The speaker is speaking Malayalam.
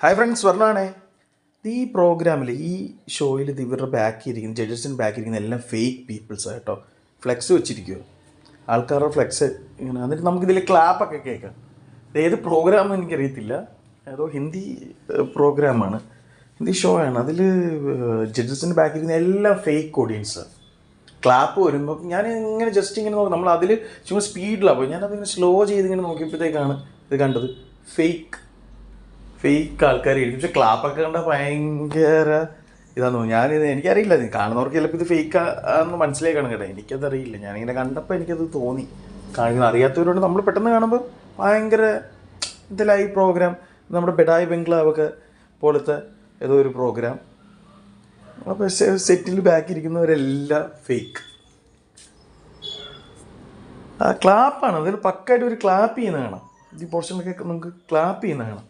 Hi friends, വർണ്ണാണേ. ഈ പ്രോഗ്രാമിൽ ഈ ഷോയിൽ ഇവരുടെ ബാക്കിയിരിക്കുന്ന ജഡ്ജസിന് ബാക്കിയിരിക്കുന്ന എല്ലാം ഫേക്ക് പീപ്പിൾസ് കേട്ടോ. ഫ്ലെക്സ് വെച്ചിരിക്കുമോ, ആൾക്കാരുടെ ഫ്ലെക്സ് ഇങ്ങനെ. എന്നിട്ട് നമുക്കിതിൽ ക്ലാപ്പൊക്കെ കേൾക്കാം. ഇത് ഏത് പ്രോഗ്രാമെന്ന് എനിക്കറിയത്തില്ല, ഏതോ ഹിന്ദി പ്രോഗ്രാമാണ്, ഹിന്ദി ഷോ ആണ്. അതിൽ ജഡ്ജസിന് ബാക്കിയിരിക്കുന്ന എല്ലാം ഫേക്ക് ഓഡിയൻസ്. ക്ലാപ്പ് വരുമ്പോൾ ഞാൻ ഇങ്ങനെ ജസ്റ്റ് ഇങ്ങനെ നോക്കും. നമ്മൾ അതിൽ ചുമ്മാ സ്പീഡിലാണ് പോയി, ഞാനതിങ്ങനെ സ്ലോ ചെയ്ത് ഇങ്ങനെ നോക്കിയപ്പോഴത്തേക്കാണ് ഇത് കണ്ടത്. ഫേക്ക് ആൾക്കാരായിരിക്കും. പക്ഷെ ക്ലാപ്പൊക്കെ കണ്ടാൽ ഭയങ്കര ഇതാന്ന് തോന്നുന്നു. എനിക്കറിയില്ല, കാണുന്നവർക്ക് ചിലപ്പോൾ ഇത് ഫേക്ക് ആണെന്ന് മനസ്സിലാക്കണം കേട്ടോ. എനിക്കതറിയില്ല, ഞാനിങ്ങനെ കണ്ടപ്പോൾ എനിക്കത് തോന്നി. കാണിക്കുന്ന അറിയാത്തവരോട് നമ്മൾ പെട്ടെന്ന് കാണുമ്പോൾ ഭയങ്കര ഇതിലായി പ്രോഗ്രാം. നമ്മുടെ ബെഡായി ബംഗ്ലാവൊക്കെ പോലത്തെ ഏതോ ഒരു പ്രോഗ്രാം. അപ്പോൾ സെറ്റിൽ ബാക്കിയിരിക്കുന്നവരെല്ലാം ഫേക്ക്. ആ ക്ലാപ്പാണ്, അതിൽ പക്കായിട്ട് ഒരു ക്ലാപ്പ് ചെയ്യുന്ന കാണാം. ഈ പോർഷനൊക്കെ നമുക്ക് ക്ലാപ്പ് ചെയ്യുന്ന കാണാം.